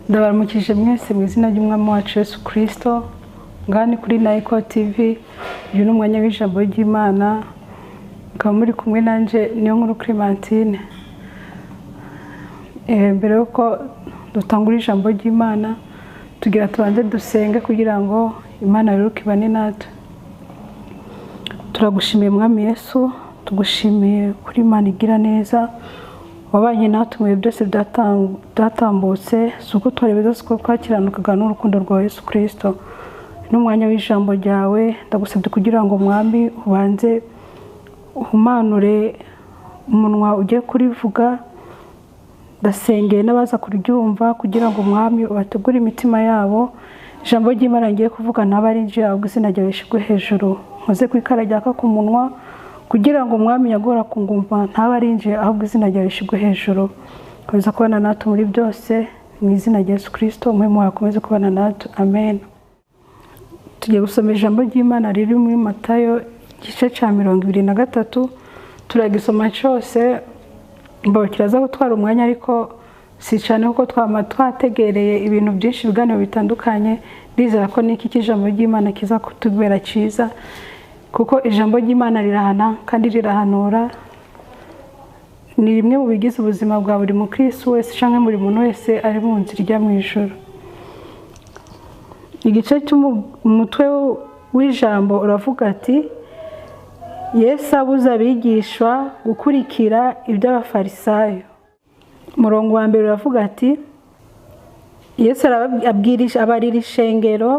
Ndabaramukije mwese mu izina ry'Umwami wacu Yesu Kristo. Ngani kuri Naiko TV, uyu ni umwanya w'ijambo ry'Imana. Mukaba muri kumwe nanje niyo nkuru Clementine. Mbere yuko dutangura ijambo ry'Imana, tugira tubanze dusenge kugira ngo Imana iruke ibane natwe. Turagushimiye Mwami Yesu, tugushimiye kuri Imana igira neza. Wabanye natwe byose byatambutse, suko twarebeza suko twakiranukaga n'urukundo rwa Yesu Kristo. N'umwanya w'ijambo ryawe ndagusabye kugira ngo Mwami ubanze uhumanure umunwa ugiye kurivuga, ndasengeye n'abaza kuryumva kugira ngo Mwami ubategure imitima yabo. Ijambo ry'Imana ngiye kuvuga ntabarinje ahubwo izina ryawe rishigwe hejuru, nkoze kwikara ryaka ku munwa kugira ngo Mwami yagora kungumva ntabarinje ahubwo izina ryawe rishigwe hejuru. Komeza kubana natwe muri byose mu izina rya Yesu Kristo, umwe akomeze kubana natwe, amen. Tugiye gusoma ijambo ry'Imana riri muri Matayo igice cya 23. Turagisoma cyose, kiraza gutwara umwanya ariko si cyane kuko twategereye ibintu byinshi biganiro bitandukanye. Ndizera ko niki kijambo ry'Imana kiza kutubera cyiza, kuko ijambo ry'Imana rirahana kandi rirahanura. Ni rimwe mu bigize ubuzima bwa buri mukristo wese cyangwa buri muntu wese ari mu nzira ijya mu ijuru. Igice cy'umutwe w'ijambo uravuga ati Yesu abuza abigishwa gukurikira iby'abafarisayo. Umurongo wa mbere uravuga ati Yesu abarira ishengero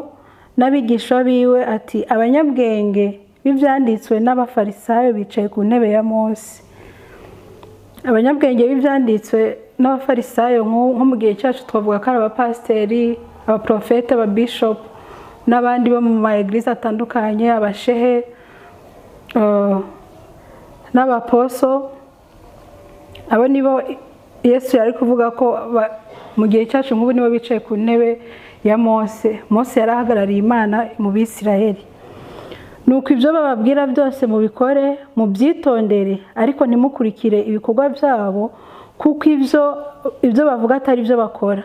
n'abigishwa biwe ati abanyabwenge b'ibyanditswe n'abafarisayo bicaye ku ntebe ya Mose. Abanyabwenge b'ibyanditswe n'abafarisayo nko mu gihe cyacu twavuga ko ari abapasiteri, abaprofete, ababishop n'abandi bo mu maeglise atandukanye, abashehe n'abaposo. Abo nibo Yesu yari kuvuga ko mu gihe cyacu nk'ubu nibo bicaye ku ntebe ya Mose. Mose yarahagarariye Imana mu Bisirayeli. Nuko ibyo bababwira byose mubikore, mubyitondere, ariko ntimukurikire ibikorwa byabo, kuko ibyo bavuga atari byo bakora.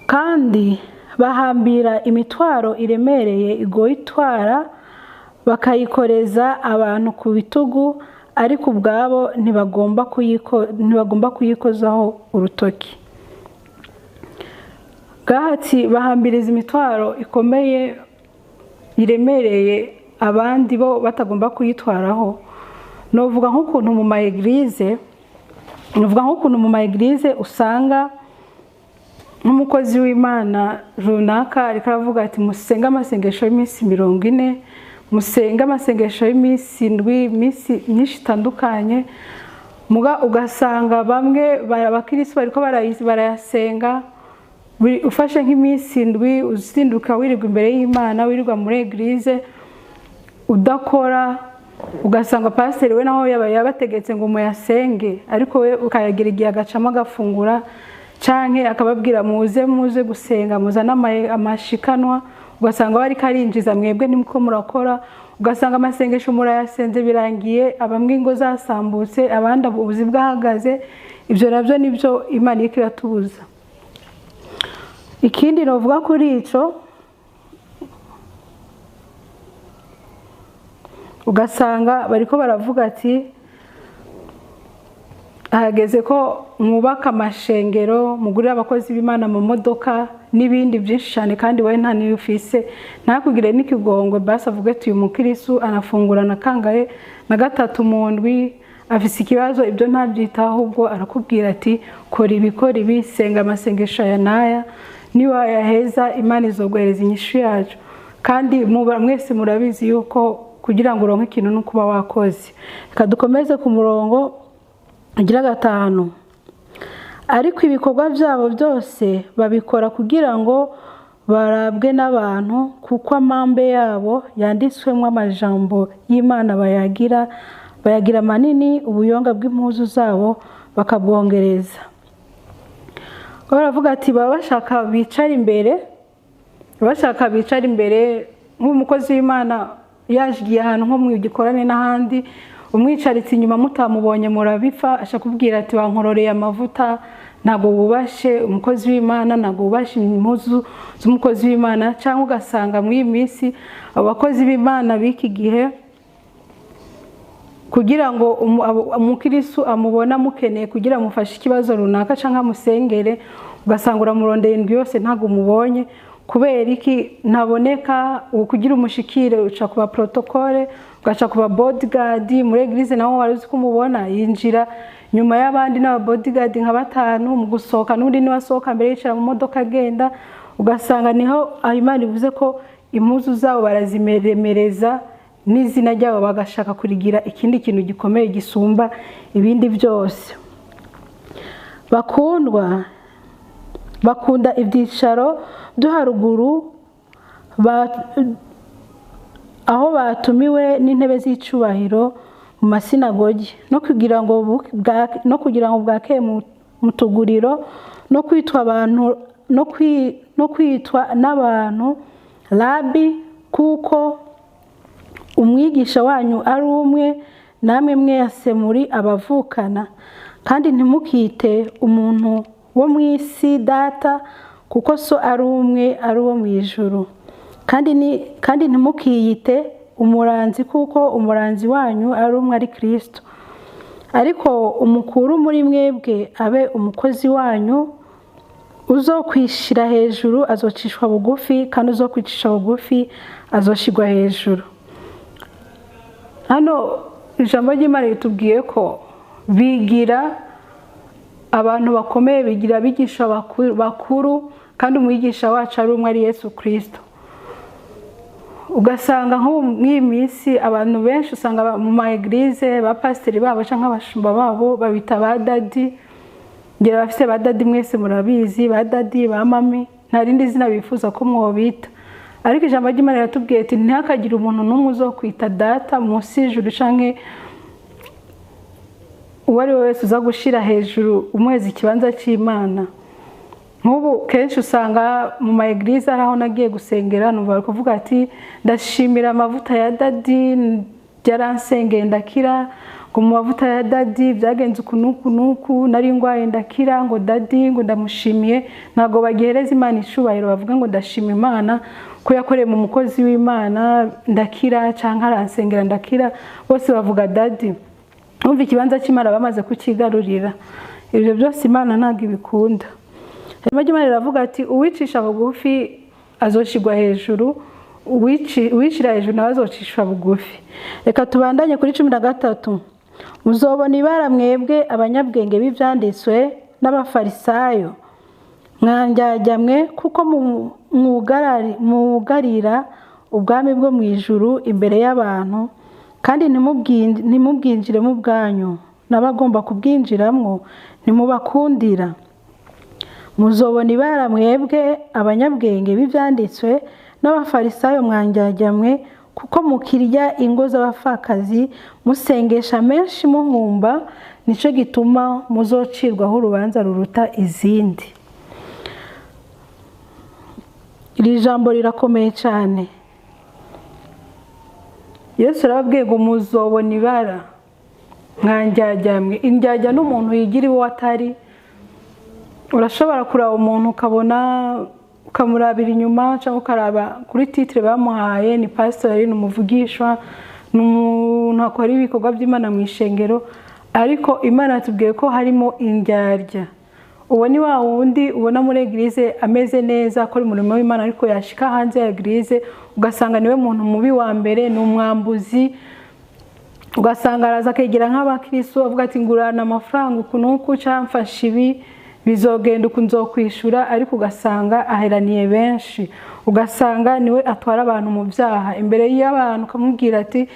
Kandi bahambira imitwaro iremereye igoye itwara, bakayikoreza abantu ku bitugu, ariko ubwabo ntibagomba kuyikozaho urutoki. Gahati bahambiriza imitwaro ikomeye iremereye abandi bo batagomba kuyitwaraho. Novuga nk'ukuntu mu maeglise usanga nk'umukozi w'Imana runaka ariko aravuga ati musenga amasengesho y'iminsi 40, musenga amasengesho y'iminsi 7, iminsi myinshi itandukanye. Ugasanga bamwe abakristo bariko barayasenga, ufashe nk'iminsi 7 uzinduka wirirwa imbere y'Imana, wirirwa muri eglise udakora. Ugasanga pastor we naho yabategetse ngo muyasenge, ariko we ukayagira igihe agacamo agafungura, canke akababwira muze gusenga, muzana amashikanwa. Ugasanga bari karinjiza mwebwe nimko murakora. Ugasanga amasengesho murayasenze birangiye, abamwe ingo zasambutse, abandi ubuzi bwahagaze. Ibyo nabyo nibyo Imana ikiratubuza. Ikindi novuga kuri ico, ugasanga bariko baravuga ati ahageze ko mwubaka amashengero, mugurira abakozi b'Imana mu modoka n'ibindi byinshi cyane, kandi wowe nta niyo ufise. Ntakugire n'ikigongwe basi avuge ati uyu mukristo anafungura na kangahe na gatatu mu ndwi, afise ikibazo, ibyo ntabyitaho, ubwo arakubwira ati kora ibi, senga amasengesho aya naya, niba yaheza Imana izoguhereza inyishu yacu. Kandi mwese murabizi yuko kugira ngo uronke ikintu no kuba wakoze. Reka dukomeze ku murongo ugira 5. Ariko ibikorwa byabo byose babikora kugira ngo barabwe n'abantu, kuko amambe yabo yanditswemo amajambo y'Imana bayagira manini, ubuyonga bw'impuzu zabo bakabwongereza. Baravuga ati baba bashaka bicara imbere, nk'umukozi w'Imana yajiye ahantu nko mu gikorane n'ahandi, umwicaritse inyuma mutamubonye murabipfa, ashaka kubwira ati wankororeye amavuta, ntabwo wubashe umukozi w'Imana, ntabwo wubashe impuzu z'umukozi w'Imana, cyangwa ugasanga muri iyi minsi abakozi b'Imana b'iki gihe kugira ngo umukristo amubona mukeneye kugira amufashe ikibazo runaka cyangwa amusengere, ugasanga uramurondeye indwi yose ntabwo umubonye. Kubera iki? Ntaboneka. Kugira umushikire uca kuba protocole, ugaca kuba bodyguard. Muri eglise naho wari uzi kumubona yinjira nyuma y'abandi n'aba bodyguard nka 5 mu gusohoka, n'undi ni wasohoka mbere yicara mu modoka agenda. Ugasanga niho Imana ivuze ko impuzu zabo barazimeremereza n'izina ryabo bagashaka kurigira ikindi kintu gikomeye gisumba ibindi byose. Bakunda ibyicaro byo haruguru aho batumiwe n'intebe z'icubahiro mu masinagogi, no kugira ngo bwakeye mu tuguriro, no kwitwa n'abantu rabi, kuko umwigisha wanyu ari umwe, namwe mwese muri abavukana. Kandi ntimukite umuntu wo mu isi data, kuko so ari umwe, ari uwo mu ijuru. Kandi ntimukiyite umuranzi, kuko umuranzi wanyu ari umwe, ari Kristo. Ariko umukuru muri mwebwe abe umukozi wanyu. Uzokwishira hejuru azocishwa bugufi, kandi uzokwicisha bugufi azoshigwa hejuru. Hano ijambo ry'Imana ritubwiye ko bigira abantu bakomeye, bigira abigisha bakuru, kandi umwigisha wacu ari umwe, ari Yesu Kristo. Ugasanga nko mw'iyi minsi abantu benshi usanga mu ma eglise ba pasiteri babo cyangwa abashumba babo babita ba dadi. Ngira bafite ba dadi, mwese murabizi, ba dadi, ba mami, nta rindi zina bifuza ko mwobita. Ariko ijambo ry'Imana riratubwiye ati ntihakagire umuntu n'umwe uzokwita data munsi y'ijuru, canke uwo ari we wese uza gushira hejuru umuheza ikibanza cy'Imana. Nk'ubu kenshi usanga mu ma eglise araho nagiye gusengera, numva bari kuvuga ati ndashimira amavuta ya dadi byaransengeye ndakira, ngo mu mavuta ya dadi byagenze ukunuku nari ngwaye ndakira, ngo dadi ngo ndamushimiye. Ntago bagihereza Imana icubahiro, bavuga ngo ndashima Imana ko yakoreye mu mukozi w'Imana ndakira, cyangwa aransengera ndakira, bose bavuga dadi. Umva ikibanza cy'Imana bamaze kukigarurira. Ibyo byose Imana ntago ibikunda. Imana iravuga ati uwicisha bugufi azoshigwa hejuru, uwicira hejuru nawe azocishwa bugufi. Reka tubandanye kuri 13. Muzobona ibara mwebwe abanyabwenge b'ibyanditswe n'abafarisayo, mwandyarya kuko mwugarira ubwami bwo mu ijuru imbere y'abantu, kandi ntimubwinjiremo ubwanyu, n'abagomba kubwinjiramo ntimubakundira. Muzobona ibara mwebwe abanyabwenge b'ibyanditswe n'abafarisayo, mwandyarya kuko mukirya ingo z'abapfakazi, musengesha menshi muhumba, nico gituma muzocirwaho urubanza ruruta izindi. Iri jambo rirakomeye cyane. Yesu arababwiye ngo muzobona ibara mwandyarya. Indyarya n'umuntu yigira iwe atari. Urashobora kuraba umuntu ukabona ukamurabira inyuma, cyangwa ukaraba kuri titre bamuhaye ni pastor, ni umuvugishwa, n'umuntu akora ibikorwa by'Imana mu ishengero, ariko Imana yatubwiye ko harimo indyarya. Uwo ni wa wundi ubona muri eglise ameze neza, akora umurimo w'Imana, ariko yashika hanze ya eglise ugasanga niwe muntu mubi wa mbere, ni umwambuzi. Ugasanga araza akegera nk'abakristo avuga ati ngurana amafaranga ukunuku, cyamfasha ibi bizogenda ukunzokwishura, ariko ugasanga aheraniye benshi. Ugasanga niwe atwara abantu mu byaha imbere y'abantu, kamubwira ati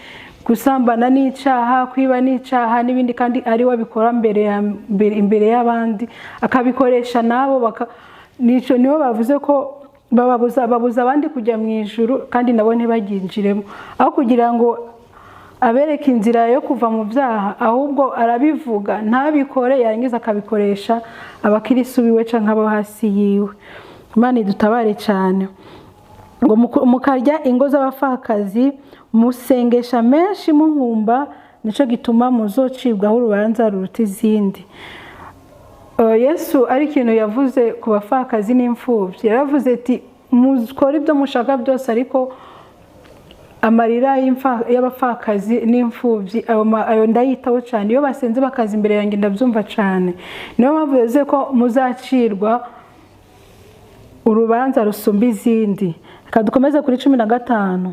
gusambana n'icyaha, kwiba n'icyaha n'ibindi, kandi ari we bikora imbere y'abandi, akabikoresha nabo nico nibo bavuze ko babuza abandi kujya mu ijuru, kandi nabo ntibaginjiremo. Aho kugira ngo abereka inzira yo kuva mu byaha, ahubwo arabivuga ntabikore, yarangiza akabikoresha abakristo biwe canke abo hasi yiwe. Imana idutabare cyane. Ngo mukarya ingo z'abapfakazi, musengesha menshi muhumba, nico gituma muzocibwaho urubanza ruruta izindi. Yesu ari ikintu yavuze ku bapfakazi n'imfubyi. Yaravuze ati mukora ibyo mushaka byose, ariko amarira y'abapfakazi n'imfubyi ayo ndayitaho cyane. Iyo basenze bakaza imbere yanjye ndabyumva cyane. Niyo mpamvu yavuze ko muzacirwa urubanza rusumba izindi. Reka dukomeze kuri 15.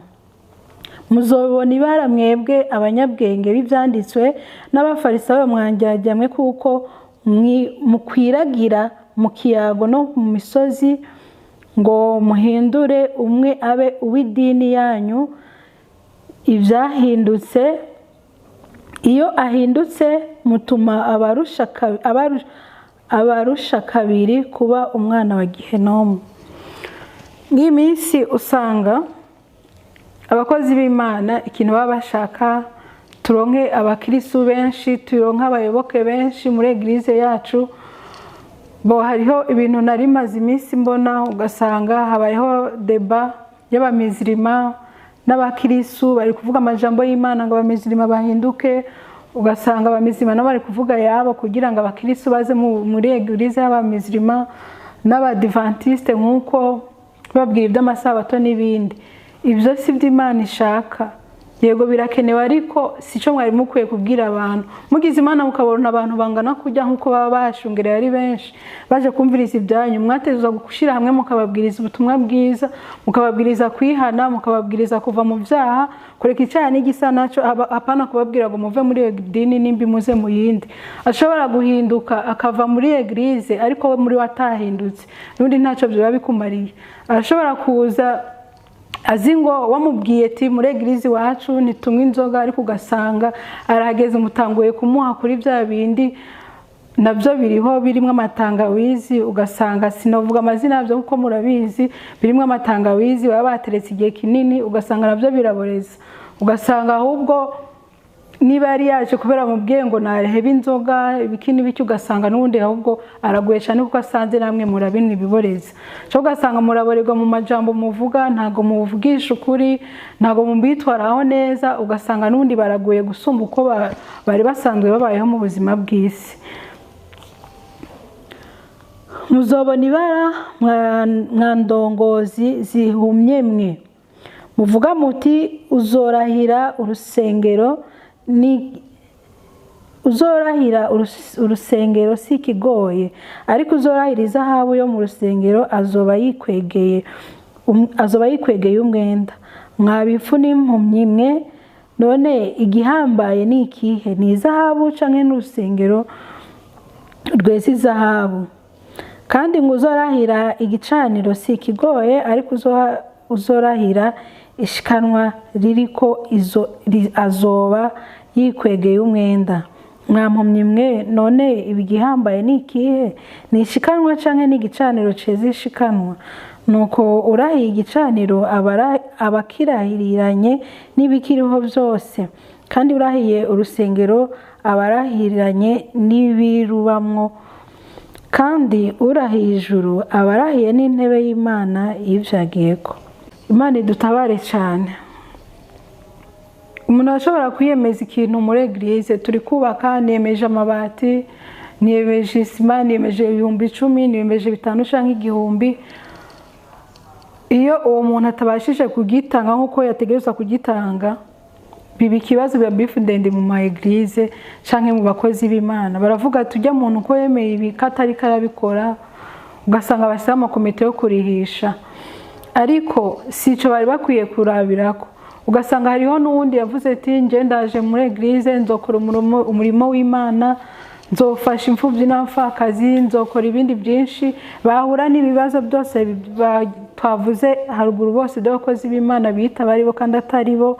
Muzobona ibara mwebwe abanyabwenge b'ibyanditswe n'abafarisayo mwanjyajyamwe, kuko mukwiragira mu kiyago no mu misozi ngo muhindure umwe abe uw'idini yanyu ibyahindutse. Iyo ahindutse mutuma abarusha kabiri kuba umwana wa gihenomu. Nk'iyi minsi usanga abakozi b'Imana ikintu baba bashaka turonke abakristo benshi, turonke abayoboke benshi muri eglise yacu. Hariho ibintu nari maze iminsi mbona, ugasanga habayeho deba y'abamizirima n'abakristo bari kuvuga amajambo y'Imana ngo abamizirima bahinduke. Ugasanga abamizirima nabo bari kuvuga yabo kugira ngo abakristo baze muri eglise y'abamizirima n'abadventiste, nk'uko babwira iby'amasabato n'ibindi. Ibyo si byo Imana ishaka. Yego birakenewe, ariko si cyo mwari mukwiye kubwira abantu. Mugize Imana mukabona abantu bangana kujya nk'uko baba bashungereye ari benshi baje kumviriza ibyanyu, mwatezwa gushyira hamwe mukababwiriza ubutumwa bwiza, mukababwiriza kwihana, mukababwiriza kuva mu byaha, kureka icyaha n'igisa nacyo. Apana kubabwira ngo muve muri iyo dini nimbi muze mu yindi. Ashobora guhinduka akava muri eglise, ariko we muri watahindutse n'undi ntacyo byaba bikumariye. Arashobora kuza azi ngo wamubwiye ati muri eglise wacu nitunywa inzoga, ariko ugasanga arahageze umutanguye kumuha kuri bya bindi nabyo biriho birimo amatangawizi. Ugasanga sinavuga amazina yabyo kuko murabizi, birimo amatangawizi baba bateretse igihe kinini, ugasanga nabyo biraboreza. Ugasanga ahubwo niba yari yaje kubera mubwiye ngo narehebe inzoga ibikini biki, ugasanga n'ubundi ahubwo araguye cyane kuko asanze namwe murabini biboreza. Cyo ugasanga muraborerwa mu majambo muvuga, ntago muvugisha ukuri, ntago mubitwaraho neza. Ugasanga n'ubundi baraguye gusumba uko bari basanzwe babayeho mu buzima bw'isi. Muzobona ibara mwandongozi zihumye mwe, muvuga muti uzorahira urusengero si kigoye, ariko uzorahira izahabu yo mu rusengero azoba yikwegeye umwenda. Mwabifu n'impumyi mwe, none igihambaye ni ikihe? Ni izahabu canke n'urusengero rweza izahabu? Kandi ngo uzorahira igicaniro si kigoye, ariko uzorahira ishikanwa ririko azoba yikwegeye umwenda. Mwampumyi mwe, none ibigihambaye ni ikihe? Ni ishikanwa canke n'igicaniro ceza ishikanwa? Nuko urahiye igicaniro abakirahiriranye n'ibikiriho byose, kandi urahiye urusengero abarahiriranye n'ibirubamwo, kandi urahiye ijuru abarahiye n'intebe y'Imana yivyagiyeko. Imana idutabare cyane. Umuntu ashobora kwiyemeza ikintu muri eglise, turi kubaka, niyemeje amabati, niyemeje isima, niyemeje 10,000, niyemeje 5 canke 1,000. Iyo uwo muntu atabashije kugitanga nk'uko yategerezwa kugitanga, biba ikibazo, biba bifu ndende mu ma eglise canke mu bakozi b'Imana. Baravuga tujya muntu uko yemeye ibi katari karabikora, ugasanga basaba amakomite yo kurihisha. Ariko sico bari bakwiye kurabirako. Ugasanga hariho n'uwundi yavuze ati nje ndaje muri eglise nzokora umurimo w'Imana, nzofasha imfubyi n'abapfakazi, nzokora ibindi byinshi. Bahura n'ibibazo byose twavuze haruguru, bose y'abakozi b'Imana bita bari bo kandi atari bo,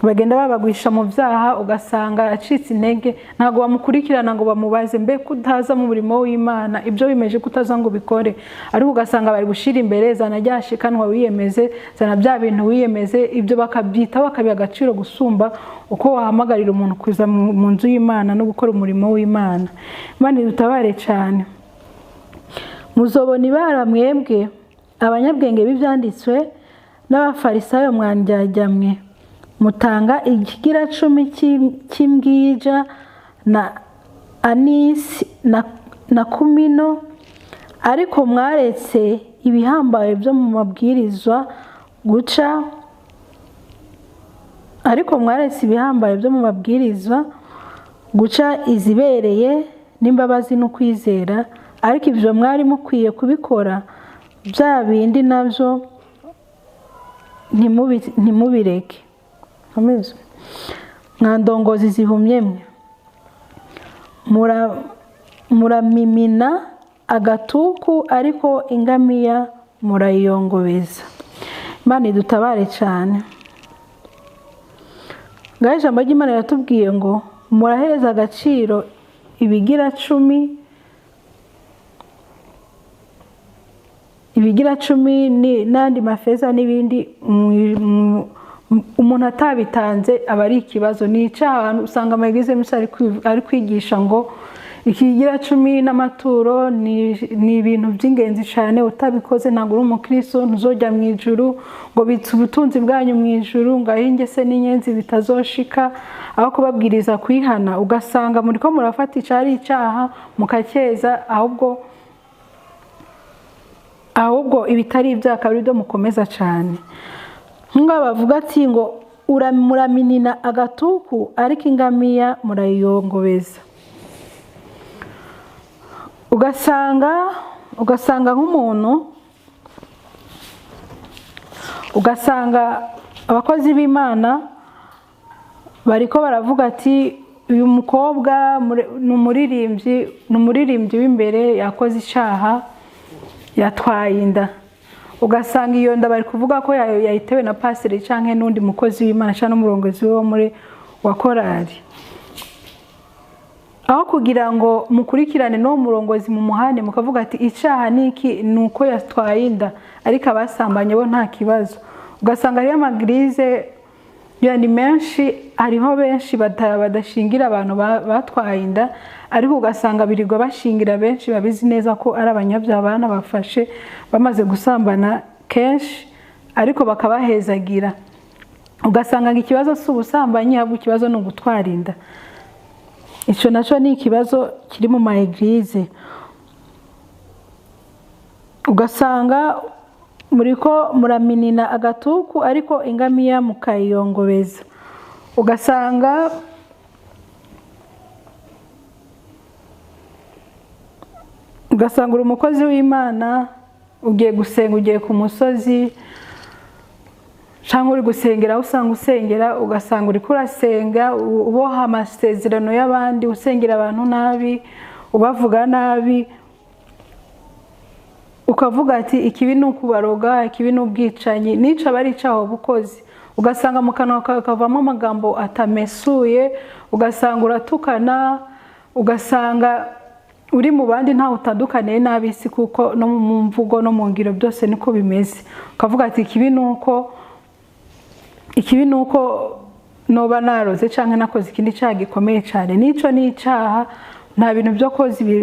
bagenda babagwisha mu byaha. Ugasanga acitse intege, ntago bamukurikirana ngo bamubaze mbe kutaza mu murimo w'Imana, ibyo bimeje kutaza ngo bikore. Ariko ugasanga bari gushira imbere zana ryashikanwa wiyemeze, zana bya bintu wiyemeze, ibyo bakabyita bakabiha agaciro gusumba uko wahamagarira umuntu kuza mu nzu y'Imana no gukora umurimo w'Imana. Imana idutabare cyane. Muzobona ibara mwebwe abanyabwenge b'ibyanditswe n'abafarisayo mwanjyajyamwe, mutanga ikigira 10 cy'imbwija na anisi na kumino, ariko mwaretse ibihambaye byo mu mabwirizwa guca izibereye n'imbabazi no kwizera, ariko ibyo mwari mukwiye kubikora, bya bindi nabyo ntimubireke. Mwa ndongozi zihumye mwe, muramimina agatuku, ariko ingamiya murayiyongobeza. Imana idutabare cyane. Ngaho ijambo ry'Imana riratubwiye ngo murahereza agaciro ibigira cumi n'andi mafeza n'ibindi umuntu atabitanze aba ari ikibazo. Ni icyaha usanga amaegeze menshi ari kwigisha ngo ikigira cumi n'amaturo ni ibintu by'ingenzi cyane, utabikoze ntabwo uri umukristo, ntuzojya mu ijuru, ngo bitse ubutunzi bwanyu mu ijuru, ngo ahinge se n'inyenzi bitazoshika, aho kubabwiriza kwihana. Ugasanga muri ko murafata icyari icyaha mukacyeza, ahubwo ibitari ibyaha akaba ari byo mukomeza cyane. Nk'aho bavuga ati ngo muraminina agatuku, ariko ingamiya murayiyongobeza. Ugasanga nk'umuntu, abakozi b'Imana bariko baravuga ati uyu mukobwa ni umuririmbyi w'imbere, yakoze icyaha, yatwaye inda. Ugasanga iyo nda bari kuvuga ko yayitewe na pasiteri cyangwa n'undi mukozi w'Imana cyangwa n'umurongozi wa korari. Aho kugira ngo mukurikirane n'uwo murongozi mu muhane mukavuga ati icyaha niki, ni uko yatwaye inda, ariko abasambanye bo nta kibazo. Ugasanga hariyo amagirize yani menshi, hariho benshi badashingira abantu batwaye inda, ariko ugasanga birirwa bashingira benshi babizi neza ko ari abanyabyaha banabafashe bamaze gusambana kenshi, ariko bakabahezagira. Ugasanga ikibazo si ubusambanyi, ahubwo ikibazo ni ugutwara inda. Icyo nacyo ni ikibazo kiri mu maegirize. Ugasanga muraminina agatuku, ariko ingamiya mukayiyongobeza. Ugasanga uri umukozi w'Imana, ugiye gusenga, ugiye ku musozi cyangwa uri gusengera, usanga usengera, ugasanga uri kurasenga uboha amasezerano y'abandi, usengera abantu nabi, ubavuga nabi, ukavuga ati ikibi ni ukubaroga, ikibi ni ubwicanyi, nica bari icyaho bukozi. Ugasanga mu kanwa kavamo amagambo atamesuye, ugasanga uratukana, ugasanga uri mu bandi ntawe utandukaniye n'ab'isi, kuko no mu mvugo no mu ngiro byose niko bimeze. Ukavuga ati ikibi ni uko noba naroze cyangwa nakoze ikindi cyaha gikomeye cyane. N'icyo ni icyaha, nta bintu byo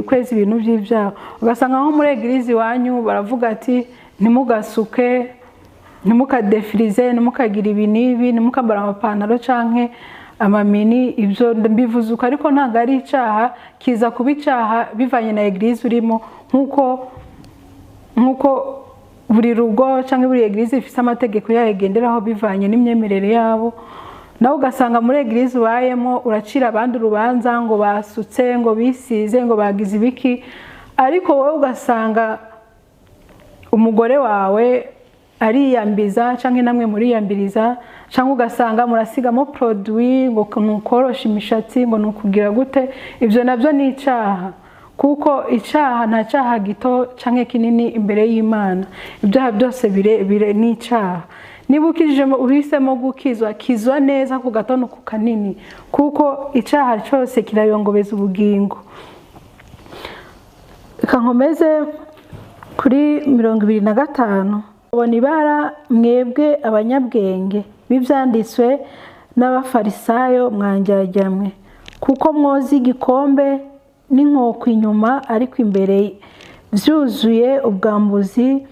kweza ibintu by'ibyaha. Ugasanga nko muri egirize iwanyu baravuga ati ntimugasuke, ntimukadefirize, ntimukagire ibi n'ibi, ntimukambara amapantaro cyangwa amamini. Ibyo mbivuze uko, ariko ntabwo ari icyaha, kiza kuba icyaha bivanye na egirize urimo. Nk'uko buri rugo cyangwa buri egirize ifite amategeko yayo igenderaho bivanye n'imyemerere yabo. Nawe ugasanga muri egirize ubayemo uracira abandi urubanza ngo basutse, ngo bisize, ngo bagize ibiki, ariko wowe ugasanga umugore wawe ariyambiza cyangwa namwe muriyambiriza, cyangwa ugasanga murasigamo produit ngo nukorosha imishatsi, ngo nukugira gute. Ibyo nabyo ni icyaha, kuko icyaha nta cyaha gito cyangwa kinini imbere y'Imana. Ibyaha byose bire ni icyaha. Niba uhisemo gukizwa, kizwa neza ku gato no ku kanini, kuko icyaha cyose kirayongobeza ubugingo. Kankomeze kuri 25. Ubona ibara mwebwe abanyabwenge b'ibyanditswe n'abafarisayo mwanjyajyamwe, kuko mwoza igikombe n'inkoko inyuma, ariko imbere byuzuye ubwambuzi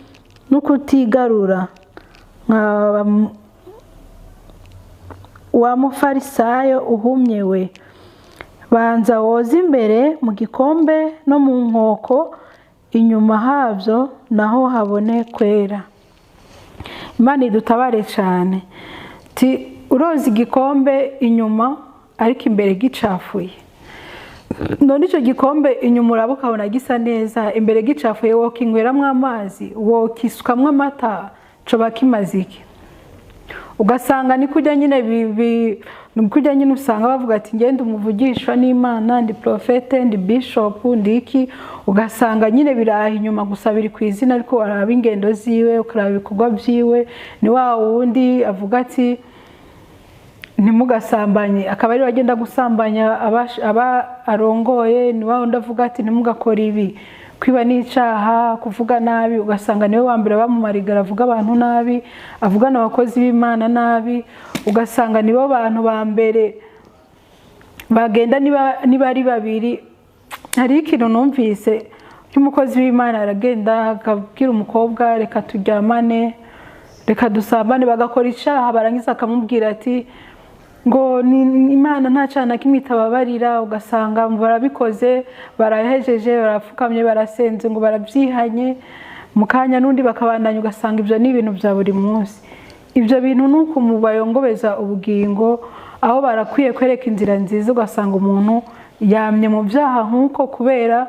no kutigarura. Wa mufarisayo uhumye we, banza woze imbere mu gikombe no mu nkoko, inyuma habyo naho habone kwera. Imana idutabare cyane. Uroza igikombe inyuma ariko imbere gicafuye, none icyo gikombe inyuma uraba ukabona gisa neza, imbere gicafuye wokinyweramo amazi, wokisukamwo amata, coba kimaze iki? Ugasanga ni kujya nyine usanga bavuga ati ngende umuvugishwa n'Imana, ndi profete, ndi bishop, ndi iki, ugasanga nyine biraha inyuma gusa biri ku izina, ariko waraba ingendo ziwe, ukaraba ibikorwa byiwe, ni wa wundi avuga ati ntimugasambanye, akaba ari bagenda gusambanya aba arongoye, ni wa wundi avuga ati ntimugakora ibi, kwiba n'icyaha, kuvuga nabi, ugasanga niwe wa mbere bamumarigara avuga abantu nabi, avugana abakozi b'Imana nabi, ugasanga nibo bantu ba mbere bagenda niba ari babiri. Hari ikintu numvise cy'umukozi w'Imana aragenda akabwira umukobwa reka turyamane, reka dusambane, bagakora icyaha, barangiza akamubwira ati ngo Imana nta cyaha na kimwe itababarira, ugasanga barabikoze, barahejeje, barapfukamye, barasenze, ngo barabyihanye, mu kanya n'undi bakabandanya, ugasanga ibyo ni ibintu bya buri munsi. Ibyo bintu ni uko bayongobeza ubugingo, aho barakwiye kwereka inzira nziza, ugasanga umuntu yamye mu byaha nk'uko, kubera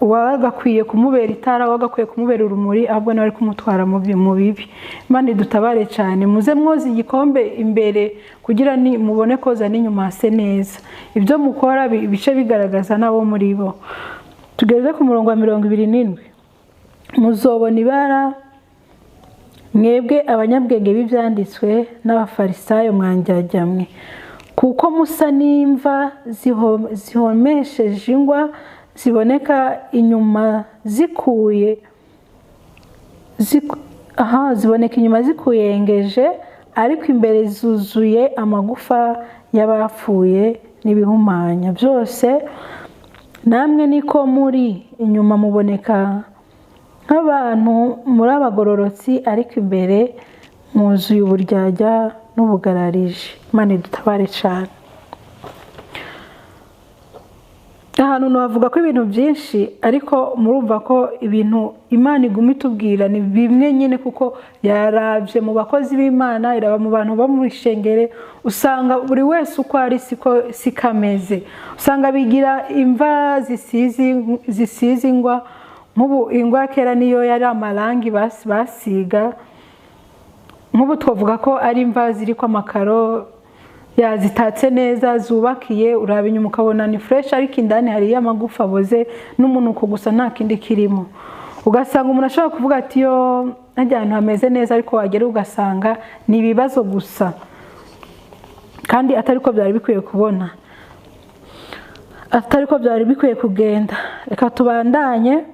uwagakwiye kumubera itara, uwagakwiye kumubera urumuri, ahubwo nawe ari kumutwara mu bibi. Imana idutabare cyane. Muze mwoza igikombe imbere kugira ni mubone koza n'inyuma hase neza. Ibyo mukora bice bigaragaza nabo muri bo. Tugeze ku murongo wa 27. Muzobona ibara mwebwe abanyabwenge b'ibyanditswe n'abafarisayo mwanjyajyamwe, kuko musa n'imva zihomesheje ingwa, ziboneka inyuma zikuyengeje, ariko imbere zuzuye amagufa y'abapfuye n'ibihumanya byose. Namwe niko muri, inyuma muboneka nk'abantu muri abagororotsi, ariko imbere mwuzuye uburyarya n'ubugararije. Imana idutabare cyane. Ahantu navuga ko ibintu byinshi, ariko murumva ko ibintu Imana iguma itubwira ni bimwe nyine, kuko yarabye mu bakozi b'Imana, iraba mu bantu bo mu ishengere, usanga buri wese uko ari siko ameze. Usanga bigira imva zisize ingwa, nk'ubu ingwa kera niyo yari amarangi basiga, nk'ubu twavuga ko ari imva ziri kwa makaro, zitatse neza, zubakiye, uraba inyuma ukabona ni fresh, ariko indani hari amagufa aboze n'umunuko gusa, nta kindi kirimo. Ugasanga umuntu ashobora kuvuga ati yo najya ahantu hameze neza, ariko wagera ugasanga ni ibibazo gusa, kandi atari ko byari bikwiye kubona, atari ko byari bikwiye kugenda. Reka tubandanye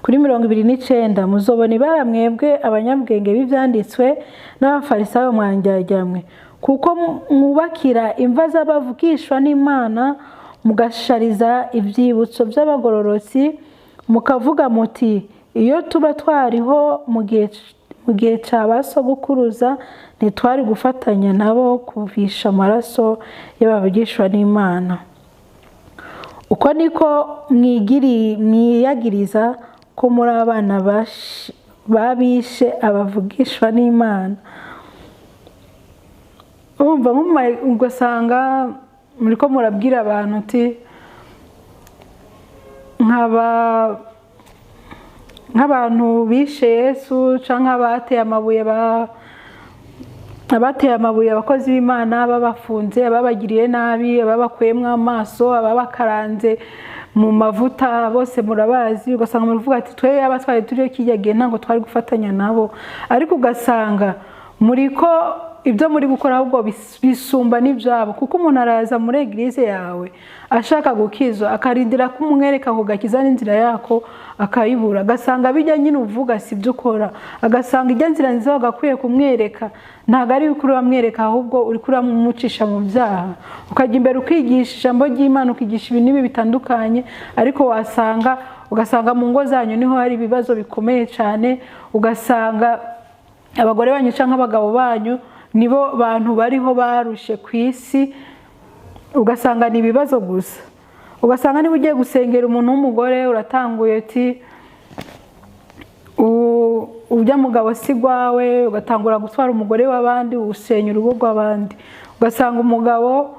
kuri 29. Muzobona ibara mwebwe abanyabwenge b'ibyanditswe n'abafarisayo mwanjyajyamwe, kuko mwubakira imva z'abavugishwa n'Imana, mugashariza ibyibutso by'abagororotsi, mukavuga muti iyo tuba twariho mu gihe cya ba sogokuruza, ntitwari gufatanya nabo kuvisha amaraso y'abavugishwa n'Imana. Uko niko mwiyagiriza ko muri abana babishe abavugishwa n'Imana. Urumva ugasanga muri ko murabwira abantu uti nk'abantu bishe Yesu, cyangwa abateye amabuye abakozi b'Imana, babafunze, ababagiriye nabi, ababakuyemo amaso, ababakaranze mu mavuta, bose murabazi. Ugasanga muravuga ati twe yaba twari turiyo kijya gihe ntabwo twari gufatanya nabo, ariko ugasanga muri ko ibyo muri gukora ahubwo bisumba n'ibyabo, kuko umuntu araza muri eglise yawe ashaka gukizwa, akarindira ko umwereka ako gakiza n'inzira yako akayibura, agasanga bijya nyine uvuga si byo ukora, agasanga ijya nzira nziza wagakwiye kumwereka ntabwo ari ukuri wamwereka, ahubwo uri kuramucisha mu byaha. Ukajya imbere ukigisha ijambo ry'Imana, ukigisha ibintu nibi bitandukanye, ariko ugasanga mu ngo zanyu niho hari ibibazo bikomeye cyane. Ugasanga abagore banyu cyangwa abagabo banyu nibo bantu bariho barushe ku isi, ugasanga ni ibibazo gusa. Ugasanga niba ugiye gusengera umuntu w'umugore uratanguye ati ujya mugabo si gwawe, ugatangura gutwara umugore w'abandi, usenya urugo rw'abandi. Ugasanga umugabo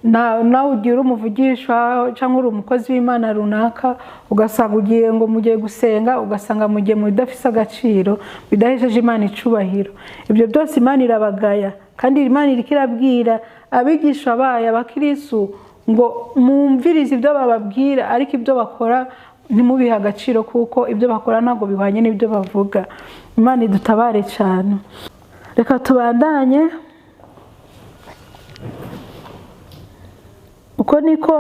nawe ugira umuvugisha cyangwa uri umukozi w'Imana runaka, ugasanga ugiye ngo mugiye gusenga, ugasanga mugiye mu bidafise agaciro, bidahejeje Imana icubahiro. Ibyo byose Imana irabagaya, kandi Imana iriko irabwira abigisha bayo abakristo ngo mumvirize ibyo bababwira, ariko ibyo bakora ntimubihe agaciro kuko ibyo bakora ntabwo bihwanye n'ibyo bavuga. Imana idutabare cyane. Reka tubandanye. Uko niko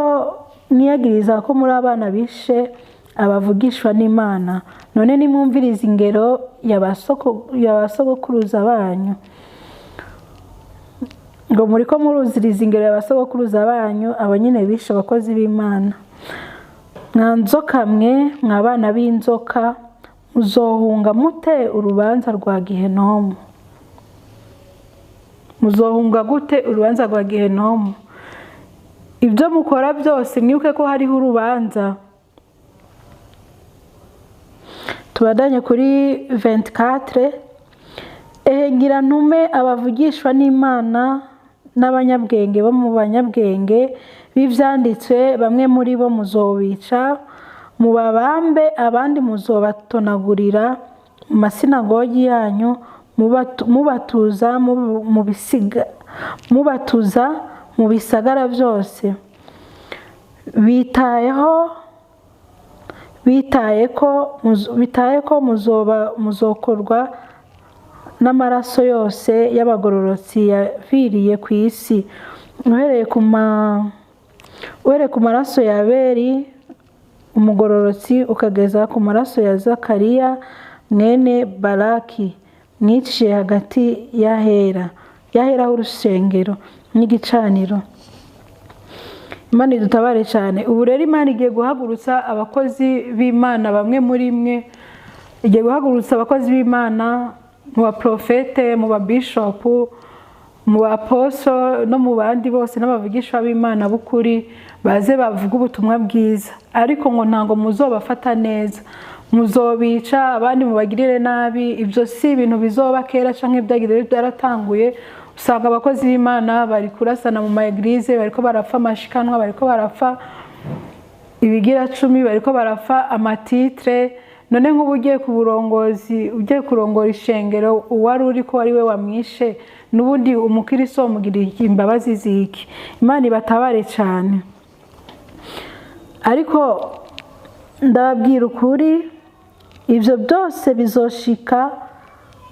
niyagiriza ko muri abana bishe abavugishwa n'Imana, none nimwumvirize ingero y'abasogokuruza banyu. Ngo muri ko muruziriza ingero y'abasogokuruza banyu, abo nyine bishe abakozi b'Imana. Mwa nzoka mwe, mwa bana b'inzoka, muzohunga mute urubanza rwa Gihenomu? Muzohunga gute urubanza rwa Gihenomu? Ibyo mukora byose mwibuke ko hariho urubanza. Tubadanye kuri 24. Ngira ntume abavugishwa n'Imana n'abanyabwenge bo mu banyabwenge b'ivyanditswe, bamwe muri bo muzobica, mubabambe, abandi muzobatonagurira mu masinagogi yanyu, mubatuza mu bisagara byose. Bitaye ko muzokorwa n'amaraso yose y'abagororotsi yaviriye ku isi, uhereye ku maraso ya Abeli umugororotsi ukageza ku maraso ya Zakariya mwene Baraki, mwiciye hagati y'ahera h'urusengero n'igicaniro. Imana idutabare cyane. Ubu rero Imana igiye guhagurutsa abakozi b'Imana, bamwe muri mwe igiye guhagurutsa abakozi b'Imana, mu baprofete, mu babishopu, mu baposo no mu bandi bose n'abavugisha b'Imana b'ukuri, baze bavuga ubutumwa bwiza. Ariko ngo ntango muzobafata neza, muzobica, abandi mubagirire nabi. Ibyo si ibintu bizoba kera canke byaratanguye. Usanga abakozi b'Imana bari kurasana mu maeglize, bariko barapfa amashikanwa, bariko barapfa ibigira 10, bariko barapfa amatitre. None nk'ubu ugiye ku burongozi, ugiye kurongora ishengero, uwari uri ko ari we wamwishe, n'ubundi umukristo umugiriye imbabazi ziki? Imana ibatabare cyane. Ariko ndababwira ukuri, ibyo byose bizoshika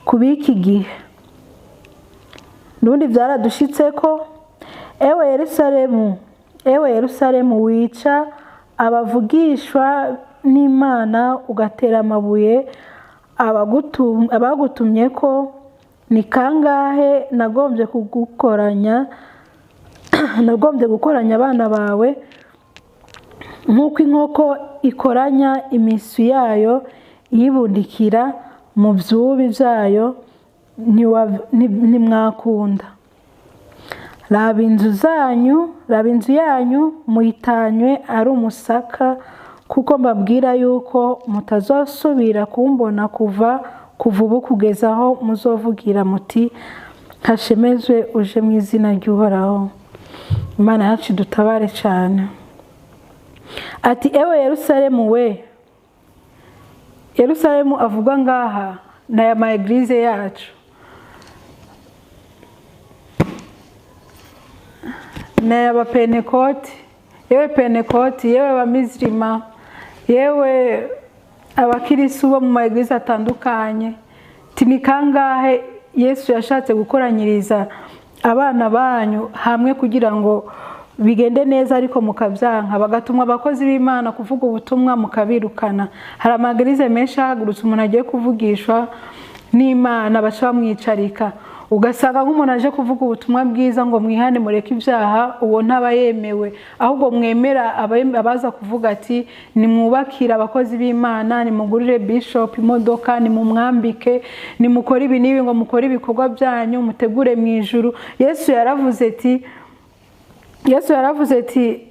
kubiki gihe. Nundi byaradushitse ko ewe Yerusalemu wica abavugishwa n'Imana, ugatera amabuye abagutumye ko, ni kangahe nagombye gukoranya abana bawe nk'uko inkoko ikoranya imisi yayo yibundikira mu byubi byayo, ntimwakunda. Raba inzu yanyu muyitanywe ari umusaka, kuko mbabwira yuko mutazosubira kumbona kuva ubu kugeza aho muzovugira muti hashemezwe uje mu izina ry'Uhoraho. Imana yacu dutabare cyane. Ati ewe Yerusalemu we, Yerusalemu avuga ngaha na maeglize yacu, na abapenekoti, yewe penekoti, yewe abamizirima, yewe abakirisu bo mu maeglize atandukanye. Ni kangahe Yesu yashatse gukoranyiriza abana banyu hamwe kugira ngo bigende neza, ariko mukabyanka, bagatumwa abakozi b'Imana kuvuga ubutumwa mukabirukana. Hari amaglize menshi ahagurutse umuntu agiye kuvugishwa n'Imana bashaba mwicarika, ugasanga nk'umuntu aje kuvuga ubutumwa bwiza ngo mwihane mureke ibyaha, uwo ntaba yemewe. Ahubwo mwemera abaza kuvuga ati nimwubakira abakozi b'Imana, nimugurire bishop imodoka, nimumwambike, nimukora ibi n'ibi, ngo mukore ibikorwa byanyu mutegure mu ijuru. Yesu yaravuze ati Yesu yaravuze ati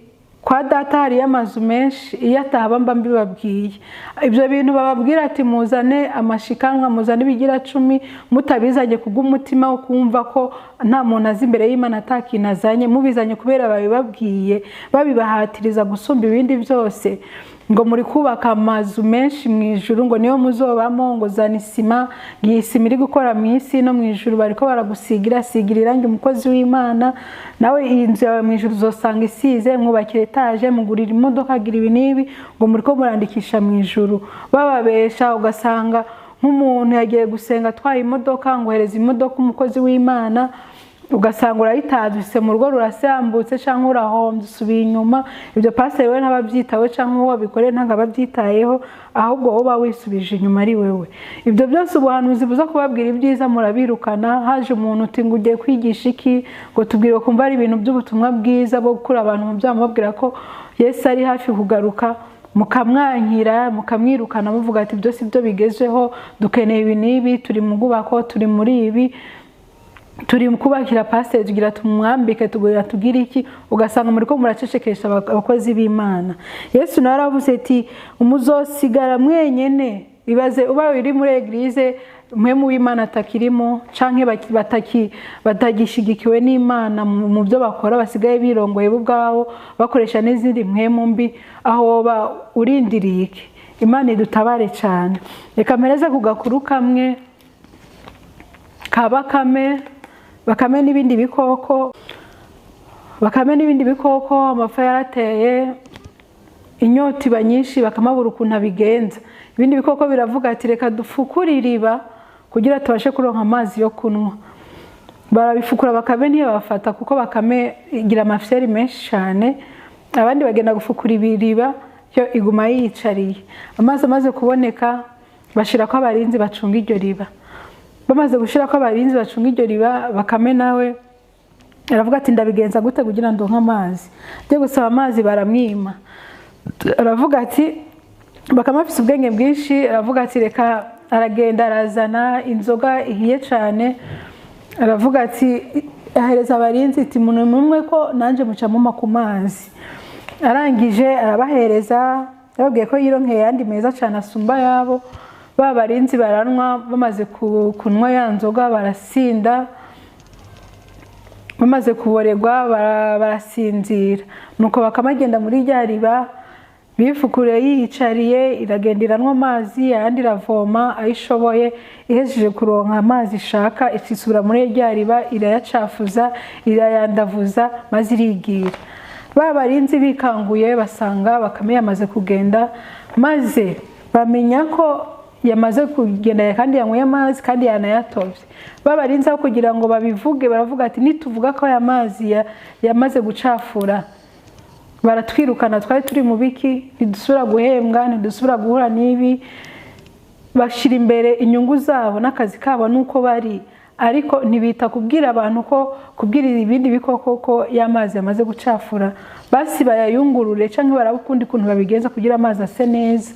kwa data hari amazu menshi, iyo atahaba mba mbibabwiye. Ibyo bintu bababwira ati muzane amashikanwa, muzane ibigira 10, mutabizanye kubw'umutima wo kumva ko nta muntu azi imbere y'Imana atakintu azanye, mubizanye kubera babibabwiye, babibahatiriza gusumba ibindi byose, ngo muri kubaka amazu menshi mu ijuru, ngo niyo muzobamo, ngo zana isima, isima iri gukora mu isi no mu ijuru bariko baragusigira, sigira irangi umukozi w'Imana, nawe inzu yawe mu ijuru uzosanga isize, mwubakire etaje, mugurira imodoka, agira ibi n'ibi, ngo muriko murandikisha mu ijuru. Bababesha, ugasanga nk'umuntu yagiye gusenga atwaye imodoka, ngo hereza imodoka umukozi w'Imana, ugasanga urayitaduse mu rugo rurasambutse cyangwa urahombye usubiye inyuma. Ibyo pastor we n'ababyitawe cyangwa uwo bikoreye ntago ababyitayeho, ahubwo wowe wisubije inyuma ari wewe. Ibyo byose ubuhanuzi buza kubabwira ibyiza murabirukana. Haje umuntu uti ngo ugiye kwigisha iki, ngo tubwire kumva ari ibintu by'ubutumwa bwiza bwo gukura abantu mu byaha, mubabwira ko Yesu ari hafi kugaruka, mukamwankira mukamwirukana muvuga ati byose ibyo bigezeho, dukeneye ibi n'ibi, turi mu bubako, turi muri ibi, turi kubakira pastor tugira tumwambike tugira iki, ugasanga muri ko muracecekesha abakozi b'Imana. Yesu naravuze ati umuzosigara mwenyene. Ibaze uba uri muri eglise mwe mu w'Imana atakirimo canke batagishigikiwe n'Imana mu byo bakora, basigaye birongoye ubwabo bakoresha n'izindi mwe mbi, aho ba urindiriye iki? Imana idutabare cyane. Reka mpereze kugakuru kamwe Bakame n'ibindi bikoko, amapfa yarateye, inyota iba nyinshi, bakamabura ukuntu abigenza. Ibindi bikoko biravuga ati reka dufukure iriba kugira tubashe kuronka amazi yo kunywa. Barabifukura, Bakame niyo bafata kuko Bakame igira amafyeri menshi cyane. Abandi bagenda gufukura ibiriba, yo iguma yicariye. Amazi amaze kuboneka, bashira ko abarinzi bacunga iryo riba. Bamaze gushira ko abarinzi bacunga iryo riba, Bakame nawe aravuga ati ndabigenza gute kugira ndonka amazi. Byo gusaba amazi baramwima. Aravuga ati Bakame afite ubwenge bwinshi, aravuga ati reka, aragenda arazana inzoga ihiye cyane, aravuga ati ahereza abarinzi ati mumwe ko nanje mucamo ku mazi. Arangije arabahereza, yababwiye ko yironkeye yandi meza cyane asumba yabo. Babarinzi baranwa, bamaze kunwa ya nzoga barasinda, bamaze kuboregwa barasinzira. Nuko Bakame agenda muri rya riba, bifukure yiyicariye, iragenda iranwa amazi, ayandi iravoma ayishoboye. Ihejeje kuronka amazi ishaka, isubira muri rya riba, irayacafuza, irayandavuza, maze irigira. Babarinzi bikanguye basanga Bakame yamaze kugenda, maze bamenya ko yamaze kugenda kandi yanyweye amazi kandi yanayatovye. Babarinzi aho kugira ngo babivuge, baravuga ati nituvuga ko aya mazi yamaze gucafura baratwirukana, twari turi mu biki, ntidusubira guhembwa, ntidusubira guhura n'ibi. Bashira imbere inyungu zabo n'akazi kabo nuko bari, ariko ntibita kubwira abantu ko kubwira ibindi bikoko ko y'amazi yamaze gucafura. Basi bayayungurure canke barabukundi kuntu babigenza kugira amazi ase neza.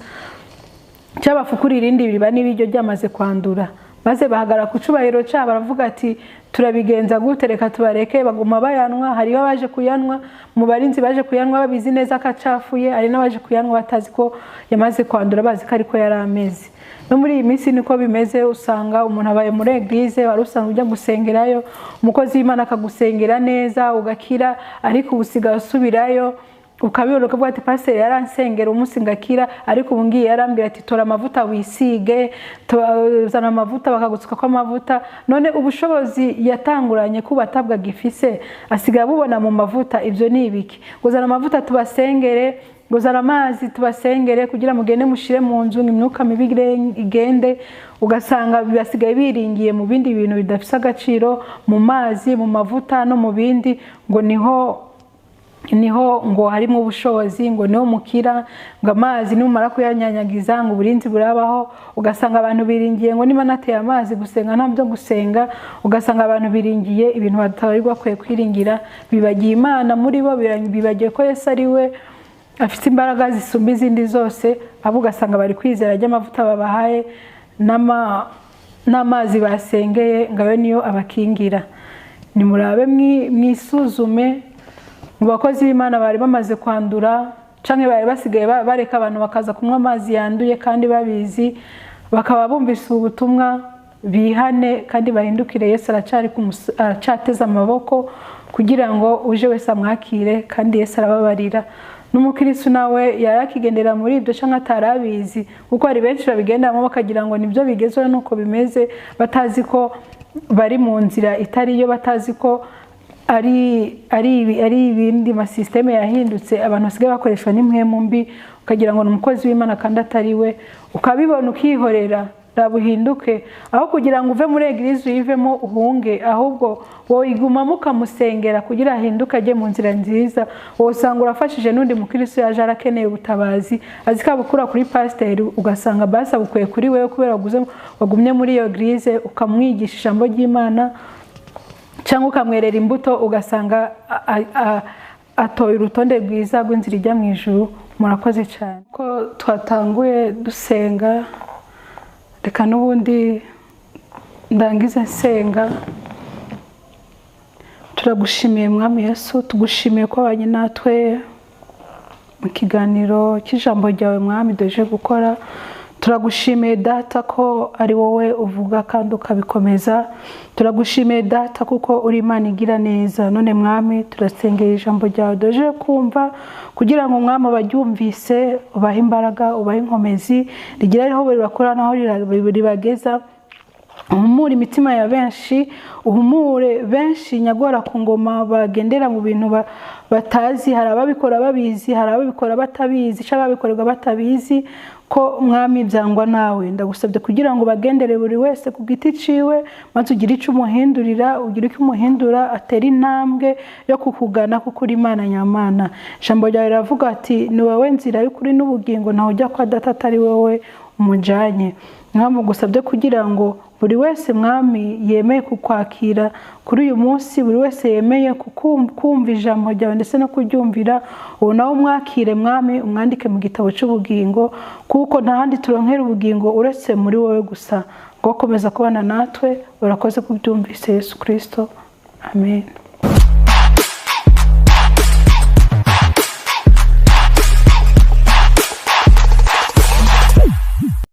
Cyabafukura irindi biriba n'ibiryo byamaze kwandura, maze bahagara ku cubahiro cyabo, baravuga ati turabigenza gute, reka tubareke baguma bayanwa. Hari baje kuyanwa, mu barinzi baje kuyanwa babizi neza akacafuye, ari nabaje kuyanwa batazi ko yamaze kwandura, bazi ko ariko yari ameze. No muri iyi minsi niko bimeze, usanga umuntu abaye muri eglise, wari usanga ujya gusengerayo, umukozi w'Imana akagusengera neza ugakira, ariko ubusiga usubirayo ukabibona ukavuga ati pastor yaransengera umunsi ngakira, ariko ubu ngiye yarambwira ati tora amavuta wisige, tuzana amavuta bakagutsuka ko amavuta. None ubushobozi yatanguranye kuba atabwa gifise asigaye bubona mu mavuta. Ibyo ni ibiki? Guzana amavuta tubasengere, guzana amazi tubasengere kugira mugende mushire mu nzu imyuka mibi igende. Ugasanga basigaye biringiye mu bindi bintu bidafise agaciro, mu mazi, mu mavuta no mu bindi, ngo niho ngo harimo ubushobozi, ngo niho mukira, ngo amazi numara kuyanyanyagiza ngo uburinzi burabaho. Ugasanga abantu biringiye ngo niba nateye amazi gusenga ntabyo gusenga. Ugasanga abantu biringiye ibintu batabarirwa kwe kwiringira, bibagiye Imana muri bo, bibagiye ko Yesu ari we afite imbaraga zisumba izindi zose. Abo ugasanga bari kwizera ry'amavuta babahaye n'amazi basengeye, ngayo niyo abakingira. Nimurabe mwisuzume mu bakozi b'Imana bari bamaze kwandura canke bari basigaye bareka abantu bakaza kunywa amazi yanduye kandi babizi, bakaba bumvise ubutumwa bihane kandi bahindukire. Yesu aracateza amaboko kugira ngo uje wese amwakire, kandi Yesu arababarira. N'umukristo nawe yarakigendera muri ibyo canke atarabizi, kuko hari benshi babigendamo bakagira ngo nibyo bigezweho nuko bimeze, batazi ko bari mu nzira itariyo, batazi ko ari ibindi masysteme yahindutse, abantu basigaye bakoreshwa n'impwemu mbi, ukagira ngo ni umukozi w'Imana kandi atari we, ukabibona ukihorera. Rabuhinduke, aho kugira ngo uve muri eglise uyivemo uhunge, ahubwo wowe igumamo ukamusengera kugira ahinduke ajye mu nzira nziza. Wowe usanga urafashije n'undi mukristo yaje arakeneye ubutabazi, azika bukura kuri pasteur, ugasanga basa bukwiye kuri wewe kubera wagumye muri iyo eglise, ukamwigisha ijambo ry'Imana cyangwa ukamwerera imbuto, ugasanga atoye urutonde rwiza rw'inzira ijya mu ijuru. Murakoze cyane ko twatanguye dusenga. Reka n'ubundi ndangize nsenga. Turagushimiye Mwami Yesu, tugushimiye ko abanye natwe mu kiganiro cy'ijambo ryawe Mwami doje gukora. Turagushimiye Data ko ari wowe uvuga kandi ukabikomeza. Turagushimiye Data kuko uri Imana igira neza. None Mwami turasengera ijambo ryawe doje kumva, kugira ngo Mwami abaryumvise ubahe imbaraga, ubahe inkomezi, rigira ariho bari bakora naho ribageza. Uhumure imitima ya benshi, uhumure benshi nyagora ku ngoma bagendera mu bintu batazi. Hari ababikora babizi, hari ababikora batabizi, cyangwa ababikorerwa batabizi ko Mwami byangwa nawe. Ndagusabye kugira ngo bagendere buri wese ku giti ciwe, maze ugire icyo umuhindurira, ugire icyo umuhindura, atera intambwe yo kukugana kuko uri Imana nyamana. Ijambo ryawe riravuga ati ni wowe nzira y'ukuri n'ubugingo, naho ujya kwa Data atari wowe umujanye. Mwami gusabye kugira ngo buri wese Mwami yemeye kukwakira kuri uyu munsi, buri wese yemeye kumva ijambo ryawe ndetse no kuryumvira, uwo nawe umwakire Mwami, umwandike mu gitabo cy'ubugingo, kuko nta handi turonkera ubugingo uretse muri wowe gusa. Ngo komeza kubana natwe. Urakoze kubyumvise Yesu Kristo. Amen.